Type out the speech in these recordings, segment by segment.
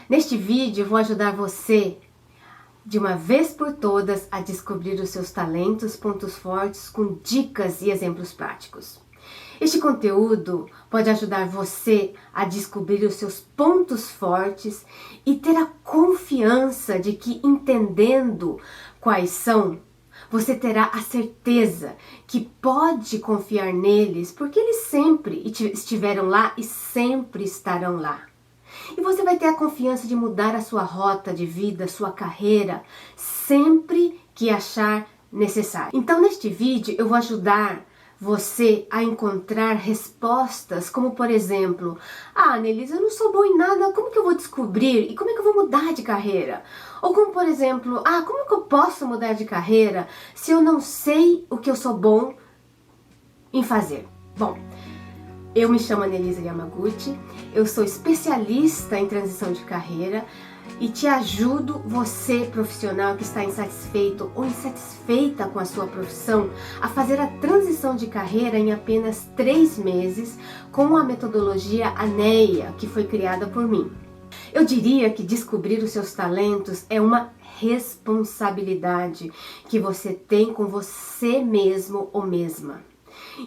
Neste vídeo eu vou ajudar você, de uma vez por todas, a descobrir os seus talentos, pontos fortes, com dicas e exemplos práticos. Este conteúdo pode ajudar você a descobrir os seus pontos fortes e ter a confiança de que, entendendo quais são, você terá a certeza que pode confiar neles, porque eles sempre estiveram lá e sempre estarão lá. E você vai ter a confiança de mudar a sua rota de vida, sua carreira, sempre que achar necessário. Então, neste vídeo, eu vou ajudar você a encontrar respostas, como por exemplo, Annelise, eu não sou boa em nada, como que eu vou descobrir? E como é que eu vou mudar de carreira? Ou como por exemplo, como que eu posso mudar de carreira se eu não sei o que eu sou bom em fazer? Bom, eu me chamo Annelise Yamaguchi, eu sou especialista em transição de carreira e te ajudo, você profissional que está insatisfeito ou insatisfeita com a sua profissão, a fazer a transição de carreira em apenas 3 meses com a metodologia ANEA, que foi criada por mim. Eu diria que descobrir os seus talentos é uma responsabilidade que você tem com você mesmo ou mesma.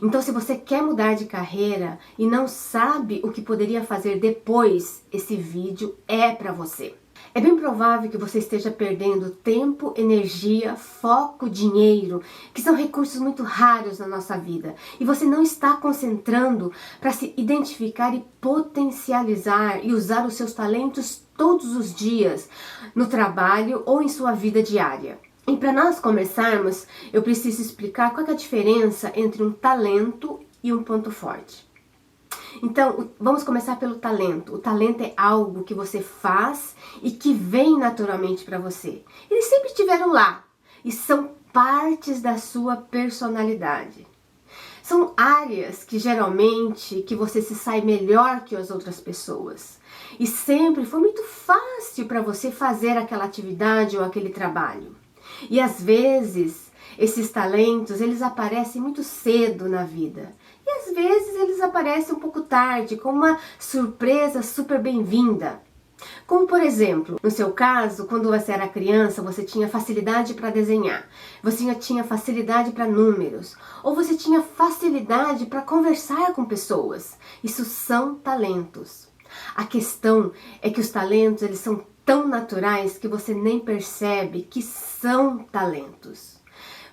Então, se você quer mudar de carreira e não sabe o que poderia fazer depois, esse vídeo é para você. É bem provável que você esteja perdendo tempo, energia, foco, dinheiro, que são recursos muito raros na nossa vida. E você não está concentrando para se identificar e potencializar e usar os seus talentos todos os dias, no trabalho ou em sua vida diária. E para nós começarmos, eu preciso explicar qual é a diferença entre um talento e um ponto forte. Então, vamos começar pelo talento. O talento é algo que você faz e que vem naturalmente para você. Eles sempre estiveram lá e são partes da sua personalidade. São áreas que geralmente você se sai melhor que as outras pessoas. E sempre foi muito fácil para você fazer aquela atividade ou aquele trabalho. E às vezes, esses talentos, eles aparecem muito cedo na vida. E às vezes eles aparecem um pouco tarde, com uma surpresa super bem-vinda. Como por exemplo, no seu caso, quando você era criança, você tinha facilidade para desenhar, você tinha facilidade para números, ou você tinha facilidade para conversar com pessoas. Isso são talentos. A questão é que os talentos, eles são tão naturais que você nem percebe que são talentos.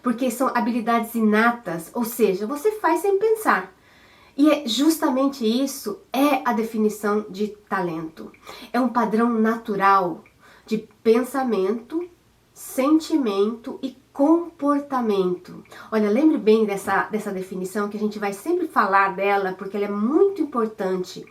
Porque são habilidades inatas, ou seja, você faz sem pensar. E é justamente isso é a definição de talento. É um padrão natural de pensamento, sentimento e comportamento. Olha, lembre bem dessa definição, que a gente vai sempre falar dela, porque ela é muito importante,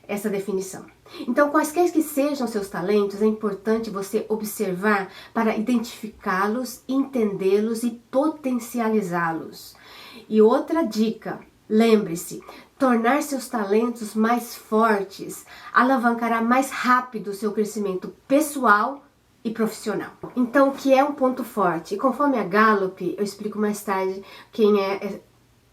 essa definição. Então, quaisquer que sejam seus talentos, é importante você observar para identificá-los, entendê-los e potencializá-los. E outra dica, lembre-se, tornar seus talentos mais fortes alavancará mais rápido o seu crescimento pessoal e profissional. Então, o que é um ponto forte? E conforme a Gallup, eu explico mais tarde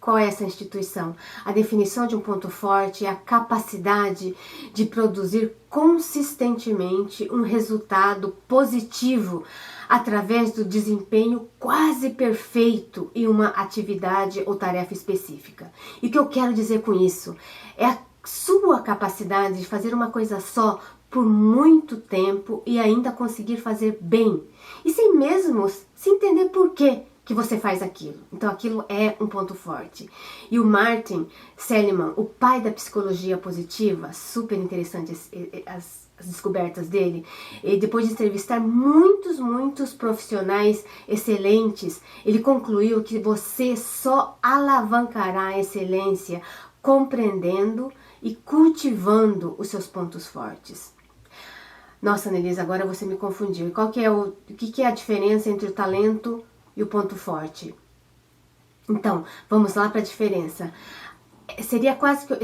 qual é essa instituição. A definição de um ponto forte é a capacidade de produzir consistentemente um resultado positivo através do desempenho quase perfeito em uma atividade ou tarefa específica. E o que eu quero dizer com isso? É a sua capacidade de fazer uma coisa só por muito tempo e ainda conseguir fazer bem. E sem mesmo se entender por quê que você faz aquilo. Então aquilo é um ponto forte. E o Martin Seligman, o pai da psicologia positiva, super interessante as descobertas dele, e depois de entrevistar muitos profissionais excelentes, ele concluiu que você só alavancará a excelência compreendendo e cultivando os seus pontos fortes. Nossa, Annelise, agora você me confundiu. Qual que é o que é a diferença entre o talento e o ponto forte? Então, vamos lá para a diferença. Seria quase que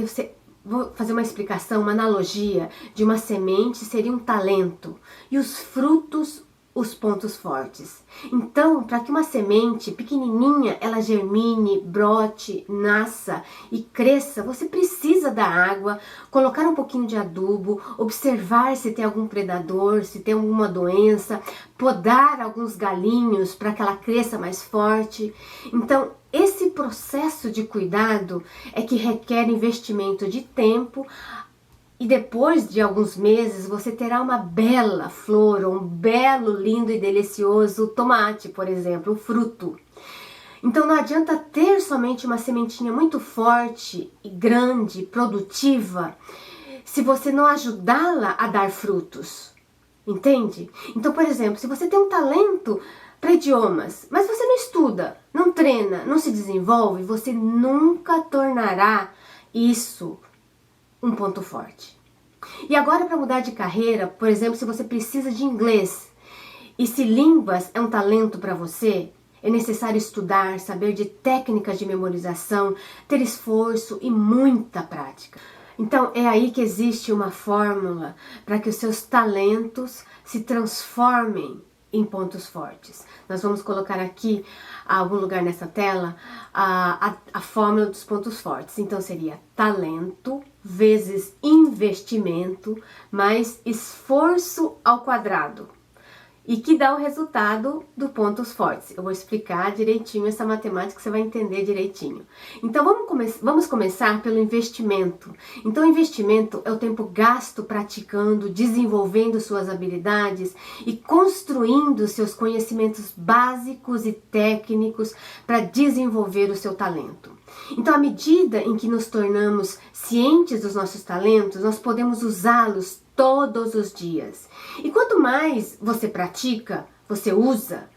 vou fazer uma explicação, uma analogia de uma semente seria um talento e os frutos os pontos fortes. Então, para que uma semente pequenininha ela germine, brote, nasça e cresça, você precisa dar água, colocar um pouquinho de adubo, observar se tem algum predador, se tem alguma doença, podar alguns galinhos para que ela cresça mais forte. Então, esse processo de cuidado é que requer investimento de tempo. E depois de alguns meses você terá uma bela flor, um belo, lindo e delicioso tomate, por exemplo, um fruto. Então não adianta ter somente uma sementinha muito forte e grande, produtiva, se você não ajudá-la a dar frutos. Entende? Então, por exemplo, se você tem um talento para idiomas, mas você não estuda, não treina, não se desenvolve, você nunca tornará isso um ponto forte. E agora, para mudar de carreira, por exemplo, se você precisa de inglês e se línguas é um talento para você, é necessário estudar, saber de técnicas de memorização, ter esforço e muita prática. Então é aí que existe uma fórmula para que os seus talentos se transformem em pontos fortes. Nós vamos colocar aqui, a algum lugar nessa tela, a fórmula dos pontos fortes. Então seria talento vezes investimento mais esforço ao quadrado. E que dá o resultado do pontos fortes. Eu vou explicar direitinho essa matemática, você vai entender direitinho. Então vamos começar pelo investimento. Então o investimento é o tempo gasto praticando, desenvolvendo suas habilidades e construindo seus conhecimentos básicos e técnicos para desenvolver o seu talento. Então, à medida em que nos tornamos cientes dos nossos talentos, nós podemos usá-los todos os dias. E quanto mais você pratica, você usa,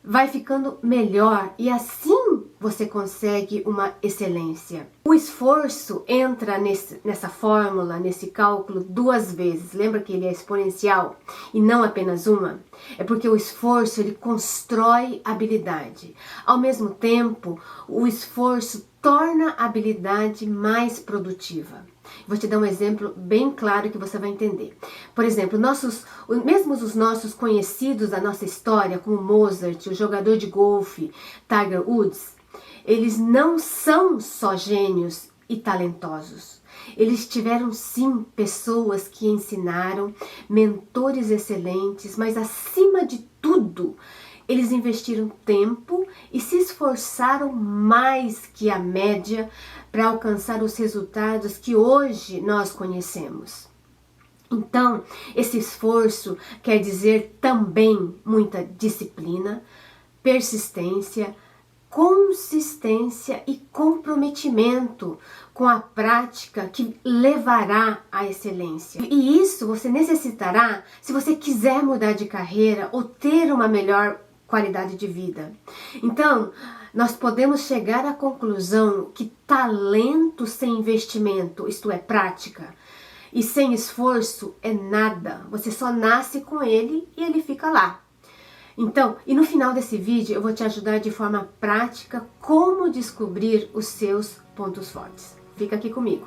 vai ficando melhor e assim você consegue uma excelência. O esforço entra nessa fórmula, nesse cálculo, duas vezes. Lembra que ele é exponencial e não apenas uma? É porque o esforço ele constrói habilidade. Ao mesmo tempo, o esforço torna a habilidade mais produtiva. Vou te dar um exemplo bem claro que você vai entender. Por exemplo, mesmo os nossos conhecidos da nossa história, como Mozart, o jogador de golfe, Tiger Woods, eles não são só gênios e talentosos. Eles tiveram sim pessoas que ensinaram, mentores excelentes, mas acima de tudo, eles investiram tempo e se esforçaram mais que a média para alcançar os resultados que hoje nós conhecemos. Então, esse esforço quer dizer também muita disciplina, persistência, consistência e comprometimento com a prática que levará à excelência. E isso você necessitará se você quiser mudar de carreira ou ter uma melhor qualidade de vida. Então, nós podemos chegar à conclusão que talento sem investimento, isto é, prática, e sem esforço é nada. Você só nasce com ele e ele fica lá. Então, e no final desse vídeo eu vou te ajudar de forma prática como descobrir os seus pontos fortes. Fica aqui comigo.